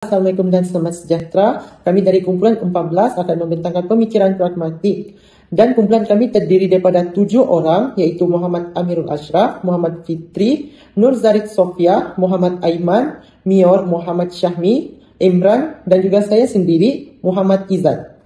Assalamualaikum dan selamat sejahtera. Kami dari kumpulan 14 akan membentangkan pemikiran pragmatik. Dan kumpulan kami terdiri daripada 7 orang, iaitu Muhammad Amirul Ashraf, Muhammad Fitri, Nur Zarid Sofia, Muhammad Aiman, Mior Muhammad Syahmi, Imran dan juga saya sendiri, Muhammad Izzat.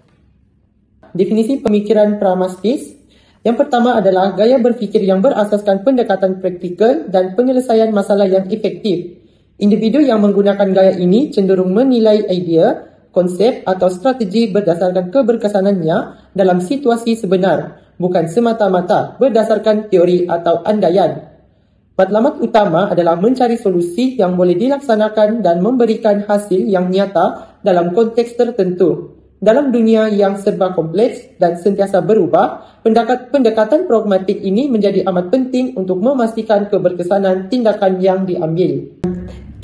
Definisi pemikiran pragmatis. Yang pertama adalah gaya berfikir yang berasaskan pendekatan praktikal dan penyelesaian masalah yang efektif. Individu yang menggunakan gaya ini cenderung menilai idea, konsep atau strategi berdasarkan keberkesanannya dalam situasi sebenar, bukan semata-mata berdasarkan teori atau andaian. Matlamat utama adalah mencari solusi yang boleh dilaksanakan dan memberikan hasil yang nyata dalam konteks tertentu. Dalam dunia yang serba kompleks dan sentiasa berubah, pendekatan pragmatik ini menjadi amat penting untuk memastikan keberkesanan tindakan yang diambil.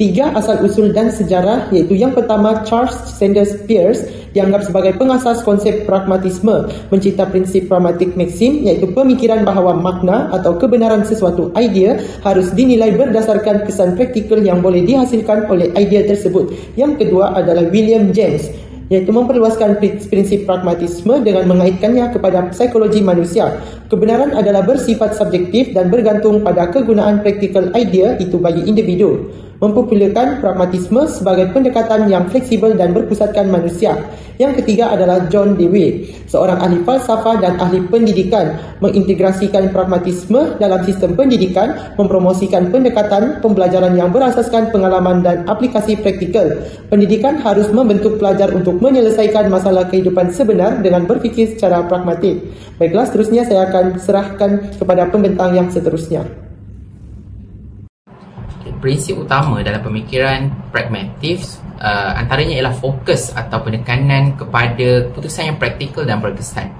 3 asal-usul dan sejarah, iaitu yang pertama Charles Sanders Peirce dianggap sebagai pengasas konsep pragmatisme, mencipta prinsip pragmatic maxim, iaitu pemikiran bahawa makna atau kebenaran sesuatu idea harus dinilai berdasarkan kesan praktikal yang boleh dihasilkan oleh idea tersebut. Yang kedua adalah William James, iaitu memperluaskan prinsip pragmatisme dengan mengaitkannya kepada psikologi manusia. Kebenaran adalah bersifat subjektif dan bergantung pada kegunaan praktikal idea itu bagi individu. Mempopularkan pragmatisme sebagai pendekatan yang fleksibel dan berpusatkan manusia. Yang ketiga adalah John Dewey, seorang ahli falsafah dan ahli pendidikan, mengintegrasikan pragmatisme dalam sistem pendidikan, mempromosikan pendekatan pembelajaran yang berasaskan pengalaman dan aplikasi praktikal. Pendidikan harus membentuk pelajar untuk menyelesaikan masalah kehidupan sebenar dengan berfikir secara pragmatik. Baiklah, seterusnya saya akan serahkan kepada pembentang yang seterusnya. Prinsip utama dalam pemikiran pragmatis antaranya ialah fokus atau penekanan kepada keputusan yang praktikal dan berkesan.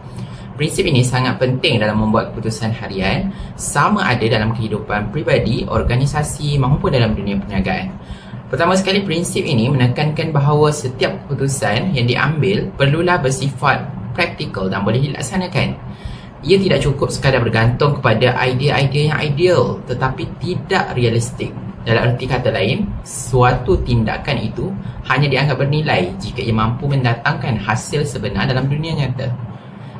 Prinsip ini sangat penting dalam membuat keputusan harian, sama ada dalam kehidupan pribadi, organisasi maupun dalam dunia perniagaan. Pertama sekali, prinsip ini menekankan bahawa setiap keputusan yang diambil perlulah bersifat praktikal dan boleh dilaksanakan. Ia tidak cukup sekadar bergantung kepada idea-idea yang ideal tetapi tidak realistik. Dalam erti kata lain, suatu tindakan itu hanya dianggap bernilai jika ia mampu mendatangkan hasil sebenar dalam dunia nyata.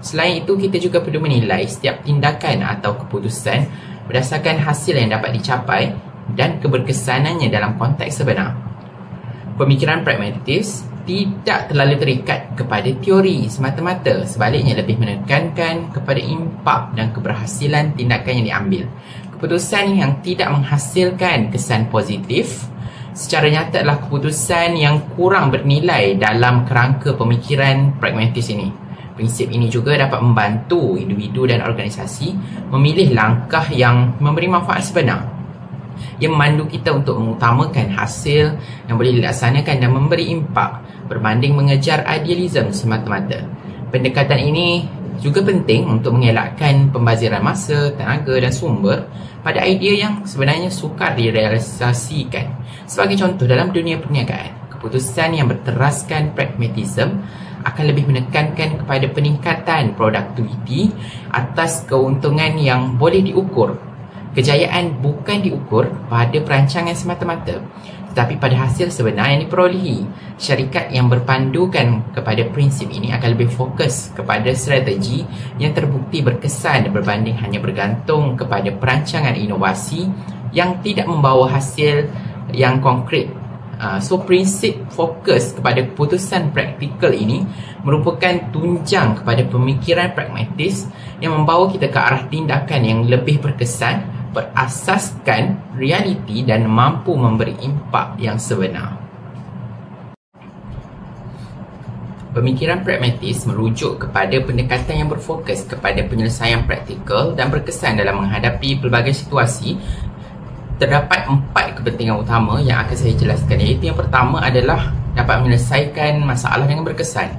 Selain itu, kita juga perlu menilai setiap tindakan atau keputusan berdasarkan hasil yang dapat dicapai dan keberkesanannya dalam konteks sebenar. Pemikiran pragmatis tidak terlalu terikat kepada teori semata-mata, sebaliknya lebih menekankan kepada impak dan keberhasilan tindakan yang diambil. Keputusan yang tidak menghasilkan kesan positif secara nyata adalah keputusan yang kurang bernilai dalam kerangka pemikiran pragmatis ini. Prinsip ini juga dapat membantu individu dan organisasi memilih langkah yang memberi manfaat sebenar. Ia memandu kita untuk mengutamakan hasil yang boleh dilaksanakan dan memberi impak berbanding mengejar idealisme semata-mata. Pendekatan ini juga penting untuk mengelakkan pembaziran masa, tenaga dan sumber pada idea yang sebenarnya sukar direalisasikan. Sebagai contoh, dalam dunia perniagaan, keputusan yang berteraskan pragmatisme akan lebih menekankan kepada peningkatan produktiviti atas keuntungan yang boleh diukur. Kejayaan bukan diukur pada perancangan semata-mata, tetapi pada hasil sebenar yang diperolehi. Syarikat yang berpandukan kepada prinsip ini akan lebih fokus kepada strategi yang terbukti berkesan berbanding hanya bergantung kepada perancangan inovasi yang tidak membawa hasil yang konkret. So, prinsip fokus kepada keputusan praktikal ini merupakan tunjang kepada pemikiran pragmatis yang membawa kita ke arah tindakan yang lebih berkesan, berasaskan realiti dan mampu memberi impak yang sebenar. Pemikiran pragmatis merujuk kepada pendekatan yang berfokus kepada penyelesaian praktikal dan berkesan dalam menghadapi pelbagai situasi. Terdapat 4 kepentingan utama yang akan saya jelaskan, iaitu yang pertama adalah dapat menyelesaikan masalah dengan berkesan.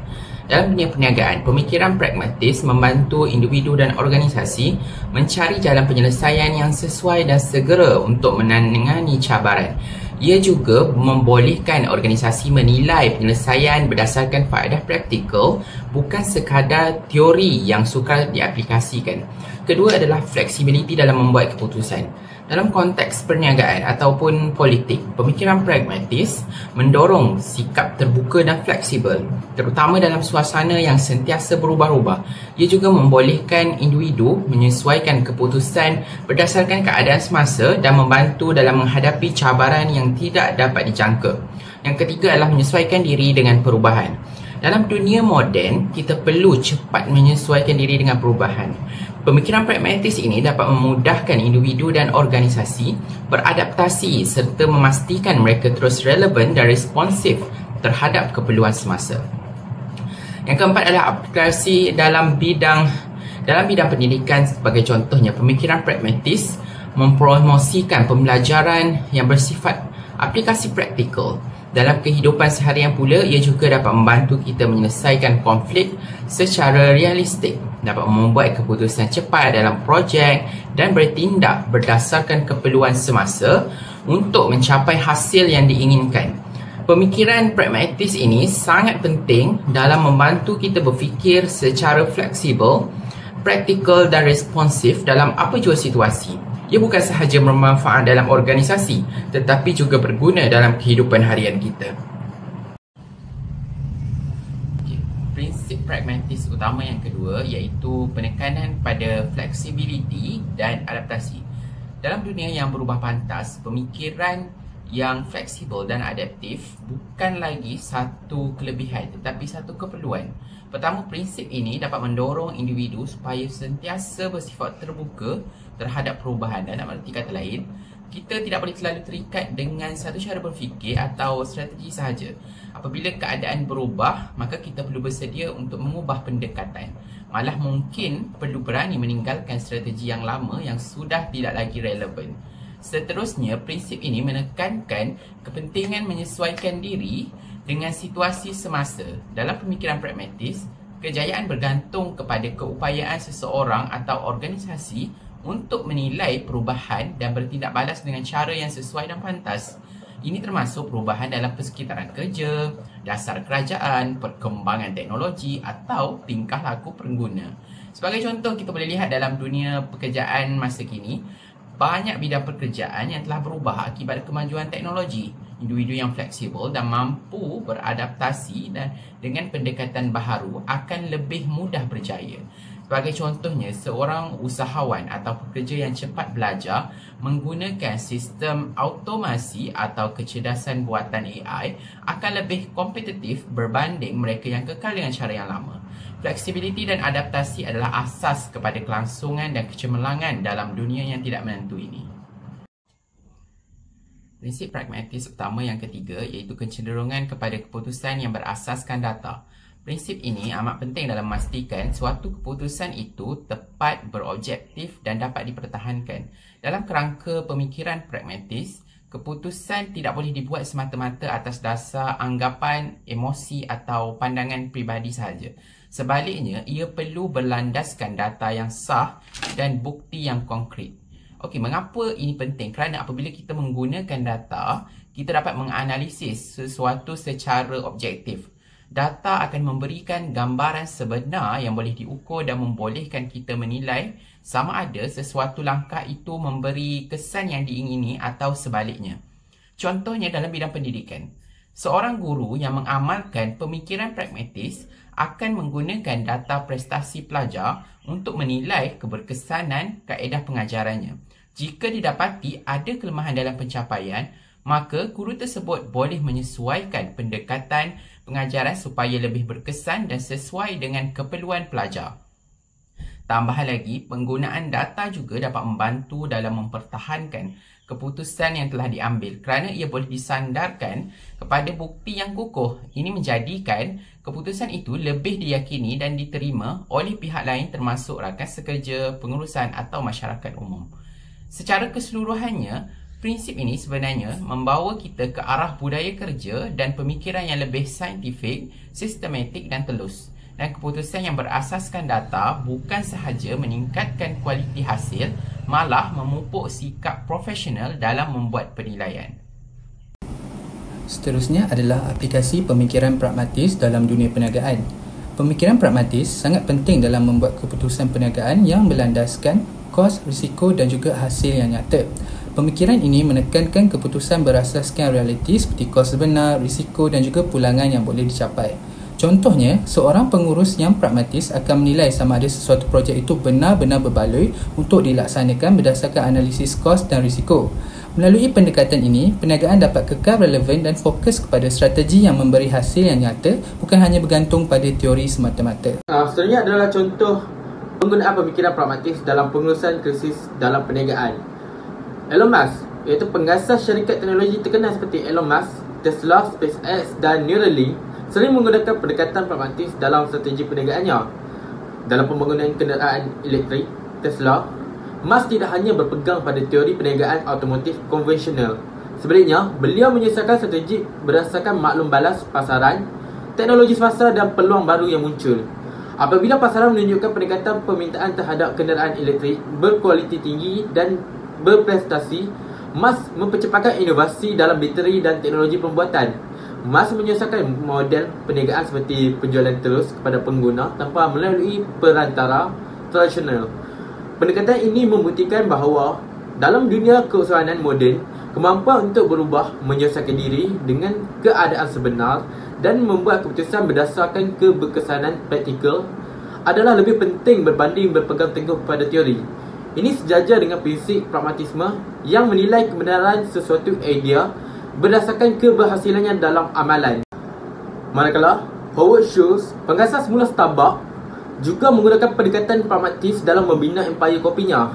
Dalam dunia perniagaan, pemikiran pragmatis membantu individu dan organisasi mencari jalan penyelesaian yang sesuai dan segera untuk menangani cabaran. Ia juga membolehkan organisasi menilai penyelesaian berdasarkan faedah praktikal, bukan sekadar teori yang sukar diaplikasikan. Kedua adalah fleksibiliti dalam membuat keputusan. Dalam konteks perniagaan ataupun politik, pemikiran pragmatis mendorong sikap terbuka dan fleksibel, terutama dalam suasana yang sentiasa berubah-ubah. Ia juga membolehkan individu menyesuaikan keputusan berdasarkan keadaan semasa dan membantu dalam menghadapi cabaran yang tidak dapat dijangka. Yang ketiga adalah menyesuaikan diri dengan perubahan. Dalam dunia moden, kita perlu cepat menyesuaikan diri dengan perubahan. Pemikiran pragmatis ini dapat memudahkan individu dan organisasi beradaptasi serta memastikan mereka terus relevan dan responsif terhadap keperluan semasa. Yang keempat adalah aplikasi dalam bidang pendidikan. Sebagai contohnya, pemikiran pragmatis mempromosikan pembelajaran yang bersifat aplikasi praktikal. Dalam kehidupan seharian pula, ia juga dapat membantu kita menyelesaikan konflik secara realistik, dapat membuat keputusan cepat dalam projek dan bertindak berdasarkan keperluan semasa untuk mencapai hasil yang diinginkan. Pemikiran pragmatis ini sangat penting dalam membantu kita berfikir secara fleksibel, praktikal dan responsif dalam apa jua situasi. Ia bukan sahaja bermanfaat dalam organisasi, tetapi juga berguna dalam kehidupan harian kita. Prinsip pragmatis utama yang kedua iaitu penekanan pada fleksibiliti dan adaptasi. Dalam dunia yang berubah pantas, pemikiran yang fleksibel dan adaptif bukan lagi satu kelebihan tetapi satu keperluan. Pertama, prinsip ini dapat mendorong individu supaya sentiasa bersifat terbuka terhadap perubahan. Dan dalam arti kata lain, kita tidak boleh terlalu terikat dengan satu cara berfikir atau strategi sahaja. Apabila keadaan berubah, maka kita perlu bersedia untuk mengubah pendekatan. Malah mungkin perlu berani meninggalkan strategi yang lama yang sudah tidak lagi relevan. Seterusnya, prinsip ini menekankan kepentingan menyesuaikan diri dengan situasi semasa. Dalam pemikiran pragmatis, kejayaan bergantung kepada keupayaan seseorang atau organisasi untuk menilai perubahan dan bertindak balas dengan cara yang sesuai dan pantas. Ini termasuk perubahan dalam persekitaran kerja, dasar kerajaan, perkembangan teknologi atau tingkah laku pengguna. Sebagai contoh, kita boleh lihat dalam dunia pekerjaan masa kini, banyak bidang pekerjaan yang telah berubah akibat kemajuan teknologi. Individu yang fleksibel dan mampu beradaptasi dan dengan pendekatan baharu akan lebih mudah berjaya. Sebagai contohnya, seorang usahawan atau pekerja yang cepat belajar menggunakan sistem automasi atau kecerdasan buatan AI akan lebih kompetitif berbanding mereka yang kekal dengan cara yang lama. Fleksibiliti dan adaptasi adalah asas kepada kelangsungan dan kecemerlangan dalam dunia yang tidak menentu ini. Prinsip pragmatis utama yang ketiga iaitu kecenderungan kepada keputusan yang berasaskan data. Prinsip ini amat penting dalam memastikan suatu keputusan itu tepat, berobjektif dan dapat dipertahankan. Dalam kerangka pemikiran pragmatis, keputusan tidak boleh dibuat semata-mata atas dasar anggapan, emosi atau pandangan peribadi sahaja. Sebaliknya, ia perlu berlandaskan data yang sah dan bukti yang konkret. Okey, mengapa ini penting? Kerana apabila kita menggunakan data, kita dapat menganalisis sesuatu secara objektif. Data akan memberikan gambaran sebenar yang boleh diukur dan membolehkan kita menilai sama ada sesuatu langkah itu memberi kesan yang diingini atau sebaliknya. Contohnya dalam bidang pendidikan. Seorang guru yang mengamalkan pemikiran pragmatis akan menggunakan data prestasi pelajar untuk menilai keberkesanan kaedah pengajarannya. Jika didapati ada kelemahan dalam pencapaian, maka guru tersebut boleh menyesuaikan pendekatan pengajaran supaya lebih berkesan dan sesuai dengan keperluan pelajar. Tambahan lagi, penggunaan data juga dapat membantu dalam mempertahankan keputusan yang telah diambil kerana ia boleh disandarkan kepada bukti yang kukuh. Ini menjadikan keputusan itu lebih diyakini dan diterima oleh pihak lain termasuk rakan sekerja, pengurusan atau masyarakat umum. Secara keseluruhannya, prinsip ini sebenarnya membawa kita ke arah budaya kerja dan pemikiran yang lebih saintifik, sistematik dan telus. Dan keputusan yang berasaskan data bukan sahaja meningkatkan kualiti hasil, malah memupuk sikap profesional dalam membuat penilaian. Seterusnya adalah aplikasi pemikiran pragmatis dalam dunia perniagaan. Pemikiran pragmatis sangat penting dalam membuat keputusan perniagaan yang berlandaskan kos, risiko dan juga hasil yang nyata. Pemikiran ini menekankan keputusan berasaskan realiti seperti kos sebenar, risiko dan juga pulangan yang boleh dicapai. Contohnya, seorang pengurus yang pragmatis akan menilai sama ada sesuatu projek itu benar-benar berbaloi untuk dilaksanakan berdasarkan analisis kos dan risiko. Melalui pendekatan ini, perniagaan dapat kekal relevan dan fokus kepada strategi yang memberi hasil yang nyata, bukan hanya bergantung pada teori semata-mata. Seterusnya adalah contoh penggunaan pemikiran pragmatis dalam pengurusan krisis dalam perniagaan. Elon Musk, iaitu pengasas syarikat teknologi terkenal seperti Elon Musk, Tesla, SpaceX dan Neuralink, sering menggunakan pendekatan pragmatis dalam strategi perniagaannya. Dalam pembangunan kenderaan elektrik, Tesla, Musk tidak hanya berpegang pada teori perniagaan automotif konvensional. Sebaliknya, beliau menyesuaikan strategi berdasarkan maklum balas pasaran, teknologi semasa dan peluang baru yang muncul. Apabila pasaran menunjukkan peningkatan permintaan terhadap kenderaan elektrik berkualiti tinggi dan berprestasi, Musk mempercepatkan inovasi dalam bateri dan teknologi pembuatan. Musk menyelesaikan model perniagaan seperti penjualan terus kepada pengguna tanpa melalui perantara tradisional. Pendekatan ini membuktikan bahawa dalam dunia keusahawanan moden, kemampuan untuk berubah menyelesaikan diri dengan keadaan sebenar dan membuat keputusan berdasarkan keberkesanan praktikal adalah lebih penting berbanding berpegang teguh pada teori. Ini sejajar dengan prinsip pragmatisme yang menilai kebenaran sesuatu idea berdasarkan keberhasilannya dalam amalan. Manakala Howard Schultz, pengasas mula Starbucks, juga menggunakan pendekatan pragmatis dalam membina empayar kopinya.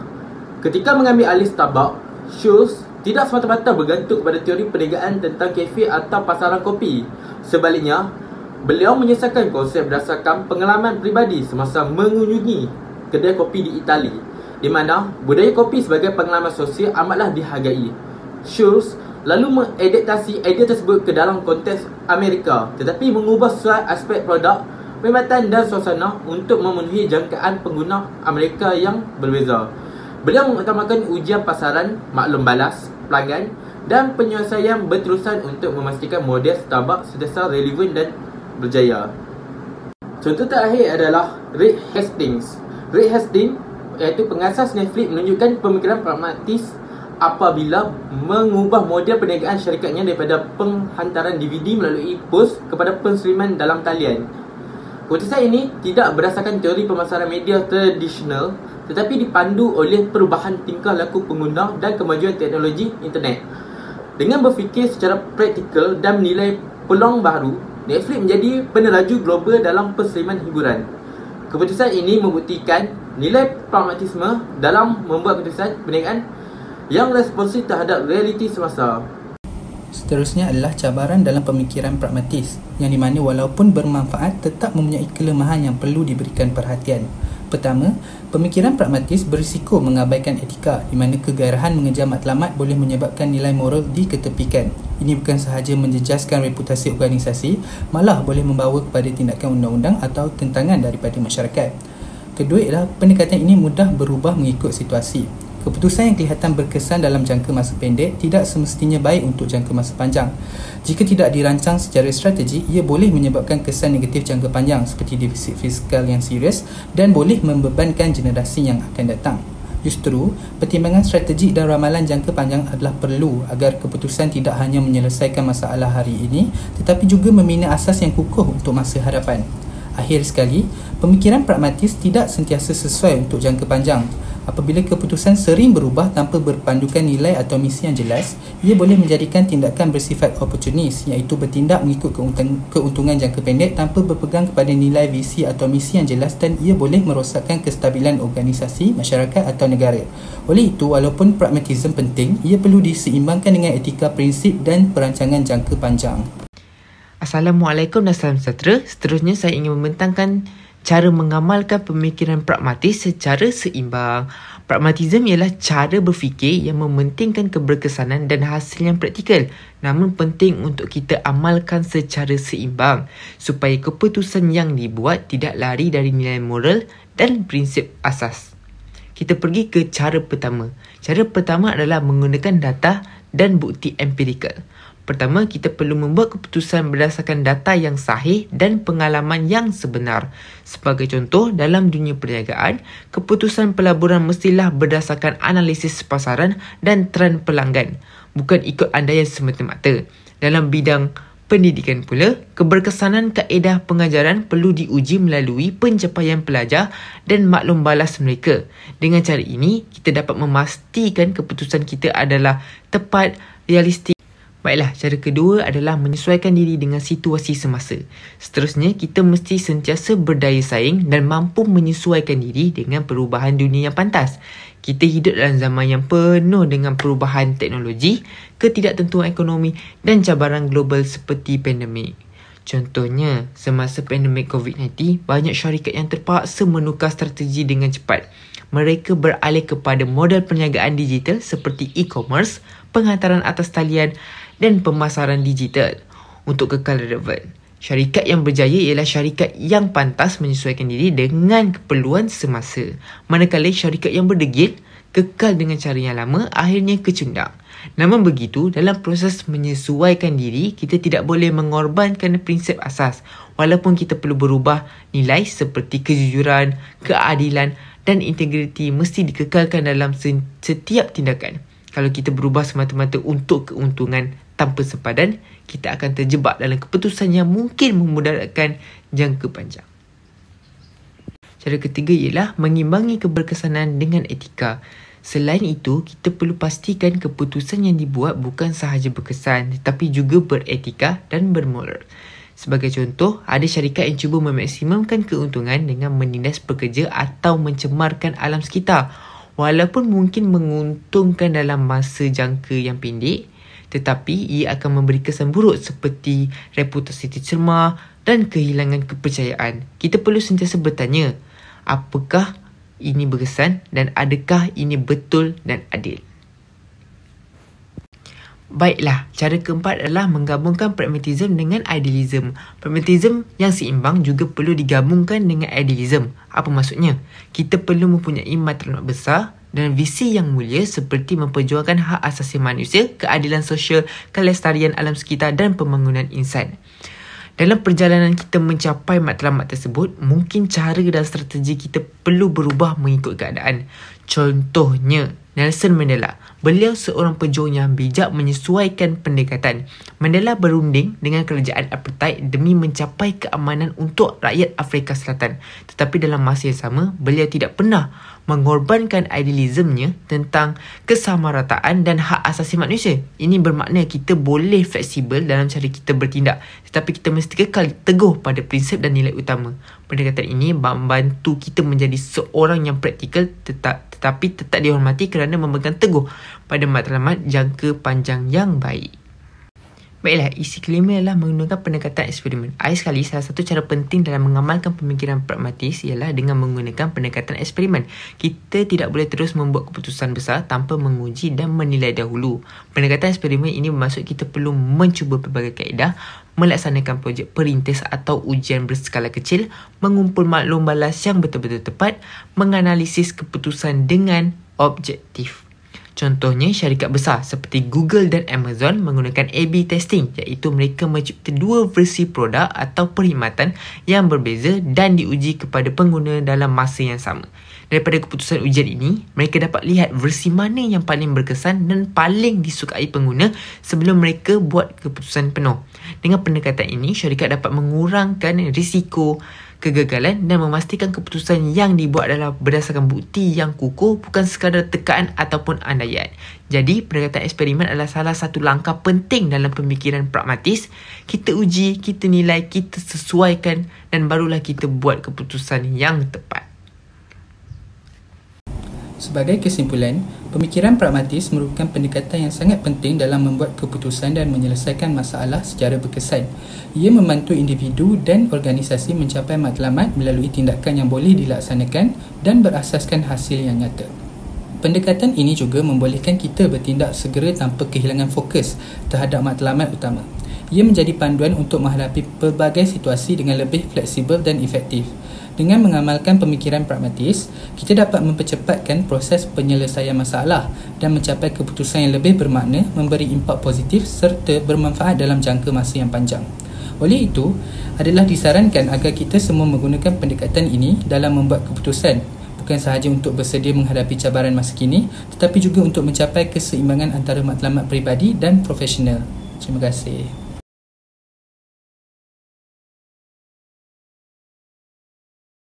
Ketika mengambil alih Starbucks, Schultz tidak semata-mata bergantung kepada teori perniagaan tentang kafe atau pasaran kopi. Sebaliknya, beliau menyelesaikan konsep berdasarkan pengalaman peribadi semasa mengunjungi kedai kopi di Itali, di mana budaya kopi sebagai pengalaman sosial amatlah dihargai. Schultz lalu mengadaptasi idea tersebut ke dalam konteks Amerika, tetapi mengubah sesuai aspek produk, perkhidmatan dan suasana untuk memenuhi jangkaan pengguna Amerika yang berbeza. Beliau mengutamakan ujian pasaran, maklum balas pelanggan dan penyelesaian berterusan untuk memastikan model Starbucks sentiasa relevan dan berjaya. Contoh terakhir adalah Reed Hastings. Reed Hastings, iaitu pengasas Netflix, menunjukkan pemikiran pragmatis apabila mengubah model perniagaan syarikatnya daripada penghantaran DVD melalui pos kepada penseriman dalam talian. Keputusan ini tidak berdasarkan teori pemasaran media tradisional, tetapi dipandu oleh perubahan tingkah laku pengguna dan kemajuan teknologi internet. Dengan berfikir secara praktikal dan menilai peluang baru, Netflix menjadi peneraju global dalam penseriman hiburan. Keputusan ini membuktikan nilai pragmatisme dalam membuat keputusan perniagaan yang responsif terhadap realiti semasa. Seterusnya adalah cabaran dalam pemikiran pragmatis, yang di mana walaupun bermanfaat tetap mempunyai kelemahan yang perlu diberikan perhatian. Pertama, pemikiran pragmatis berisiko mengabaikan etika, di mana kegairahan mengejar matlamat boleh menyebabkan nilai moral diketepikan. Ini bukan sahaja menjejaskan reputasi organisasi, malah boleh membawa kepada tindakan undang-undang atau tentangan daripada masyarakat. Kedua ialah pendekatan ini mudah berubah mengikut situasi. Keputusan yang kelihatan berkesan dalam jangka masa pendek tidak semestinya baik untuk jangka masa panjang. Jika tidak dirancang secara strategi, ia boleh menyebabkan kesan negatif jangka panjang seperti defisit fiskal yang serius dan boleh membebankan generasi yang akan datang. Justru, pertimbangan strategi dan ramalan jangka panjang adalah perlu agar keputusan tidak hanya menyelesaikan masalah hari ini, tetapi juga membina asas yang kukuh untuk masa hadapan. Akhir sekali, pemikiran pragmatis tidak sentiasa sesuai untuk jangka panjang. Apabila keputusan sering berubah tanpa berpandukan nilai atau misi yang jelas, ia boleh menjadikan tindakan bersifat oportunis, iaitu bertindak mengikut keuntungan jangka pendek tanpa berpegang kepada nilai visi atau misi yang jelas, dan ia boleh merosakkan kestabilan organisasi, masyarakat atau negara. Oleh itu, walaupun pragmatisme penting, ia perlu diseimbangkan dengan etika, prinsip dan perancangan jangka panjang. Assalamualaikum dan salam sejahtera. Seterusnya saya ingin membentangkan cara mengamalkan pemikiran pragmatis secara seimbang. Pragmatisme ialah cara berfikir yang mementingkan keberkesanan dan hasil yang praktikal, namun penting untuk kita amalkan secara seimbang supaya keputusan yang dibuat tidak lari dari nilai moral dan prinsip asas. Kita pergi ke cara pertama. Cara pertama adalah menggunakan data dan bukti empirikal. Pertama, kita perlu membuat keputusan berdasarkan data yang sahih dan pengalaman yang sebenar. Sebagai contoh, dalam dunia perniagaan, keputusan pelaburan mestilah berdasarkan analisis pasaran dan trend pelanggan, bukan ikut andaian semata-mata. Dalam bidang pendidikan pula, keberkesanan kaedah pengajaran perlu diuji melalui pencapaian pelajar dan maklum balas mereka. Dengan cara ini, kita dapat memastikan keputusan kita adalah tepat, realistik. Baiklah, cara kedua adalah menyesuaikan diri dengan situasi semasa. Seterusnya, kita mesti sentiasa berdaya saing dan mampu menyesuaikan diri dengan perubahan dunia yang pantas. Kita hidup dalam zaman yang penuh dengan perubahan teknologi, ketidaktentuan ekonomi dan cabaran global seperti pandemik. Contohnya, semasa pandemik COVID-19, banyak syarikat yang terpaksa menukar strategi dengan cepat. Mereka beralih kepada model perniagaan digital seperti e-commerce, penghantaran atas talian dan pemasaran digital untuk kekal relevan. Syarikat yang berjaya ialah syarikat yang pantas menyesuaikan diri dengan keperluan semasa. Manakala syarikat yang berdegil, kekal dengan cara yang lama, akhirnya kecundang. Namun begitu, dalam proses menyesuaikan diri, kita tidak boleh mengorbankan prinsip asas. Walaupun kita perlu berubah, nilai seperti kejujuran, keadilan dan integriti mesti dikekalkan dalam setiap tindakan. Kalau kita berubah semata-mata untuk keuntungan tanpa sempadan, kita akan terjebak dalam keputusan yang mungkin memudaratkan jangka panjang. Cara ketiga ialah mengimbangi keberkesanan dengan etika. Selain itu, kita perlu pastikan keputusan yang dibuat bukan sahaja berkesan tetapi juga beretika dan bermoral. Sebagai contoh, ada syarikat yang cuba memaksimumkan keuntungan dengan menindas pekerja atau mencemarkan alam sekitar. Walaupun mungkin menguntungkan dalam masa jangka yang pendek, tetapi ia akan memberi kesan buruk seperti reputasi tercemar dan kehilangan kepercayaan. Kita perlu sentiasa bertanya, apakah ini berkesan dan adakah ini betul dan adil? Baiklah, cara keempat adalah menggabungkan pragmatism dengan idealism. Pragmatism yang seimbang juga perlu digabungkan dengan idealism. Apa maksudnya? Kita perlu mempunyai matlamat besar dan visi yang mulia seperti memperjuangkan hak asasi manusia, keadilan sosial, kelestarian alam sekitar dan pembangunan insan. Dalam perjalanan kita mencapai matlamat tersebut, mungkin cara dan strategi kita perlu berubah mengikut keadaan. Contohnya, Nelson Mandela. Beliau seorang pejuang yang bijak menyesuaikan pendekatan. Mandela berunding dengan kerajaan apartheid demi mencapai keamanan untuk rakyat Afrika Selatan. Tetapi dalam masa yang sama, beliau tidak pernah mengorbankan idealismnya tentang kesamarataan dan hak asasi manusia. Ini bermakna kita boleh fleksibel dalam cara kita bertindak, tetapi kita mesti kekal teguh pada prinsip dan nilai utama. Pendekatan ini membantu kita menjadi seorang yang praktikal tetapi tetap dihormati kerana memegang teguh pada matlamat jangka panjang yang baik. Baiklah, isi kelima adalah menggunakan pendekatan eksperimen. Akhir sekali, salah satu cara penting dalam mengamalkan pemikiran pragmatis ialah dengan menggunakan pendekatan eksperimen. Kita tidak boleh terus membuat keputusan besar tanpa menguji dan menilai dahulu. Pendekatan eksperimen ini bermaksud kita perlu mencuba pelbagai kaedah, melaksanakan projek perintis atau ujian berskala kecil, mengumpul maklum balas yang betul-betul tepat, menganalisis keputusan dengan objektif. Contohnya, syarikat besar seperti Google dan Amazon menggunakan A/B testing, iaitu mereka mencipta dua versi produk atau perkhidmatan yang berbeza dan diuji kepada pengguna dalam masa yang sama. Daripada keputusan ujian ini, mereka dapat lihat versi mana yang paling berkesan dan paling disukai pengguna sebelum mereka buat keputusan penuh. Dengan pendekatan ini, syarikat dapat mengurangkan risiko kegagalan dan memastikan keputusan yang dibuat adalah berdasarkan bukti yang kukuh, bukan sekadar tekaan ataupun andaian. Jadi, pendekatan eksperimen adalah salah satu langkah penting dalam pemikiran pragmatis. Kita uji, kita nilai, kita sesuaikan dan barulah kita buat keputusan yang tepat. Sebagai kesimpulan, pemikiran pragmatis merupakan pendekatan yang sangat penting dalam membuat keputusan dan menyelesaikan masalah secara berkesan. Ia membantu individu dan organisasi mencapai matlamat melalui tindakan yang boleh dilaksanakan dan berasaskan hasil yang nyata. Pendekatan ini juga membolehkan kita bertindak segera tanpa kehilangan fokus terhadap matlamat utama. Ia menjadi panduan untuk menghadapi pelbagai situasi dengan lebih fleksibel dan efektif. Dengan mengamalkan pemikiran pragmatis, kita dapat mempercepatkan proses penyelesaian masalah dan mencapai keputusan yang lebih bermakna, memberi impak positif serta bermanfaat dalam jangka masa yang panjang. Oleh itu, adalah disarankan agar kita semua menggunakan pendekatan ini dalam membuat keputusan, bukan sahaja untuk bersedia menghadapi cabaran masa kini, tetapi juga untuk mencapai keseimbangan antara matlamat peribadi dan profesional. Terima kasih.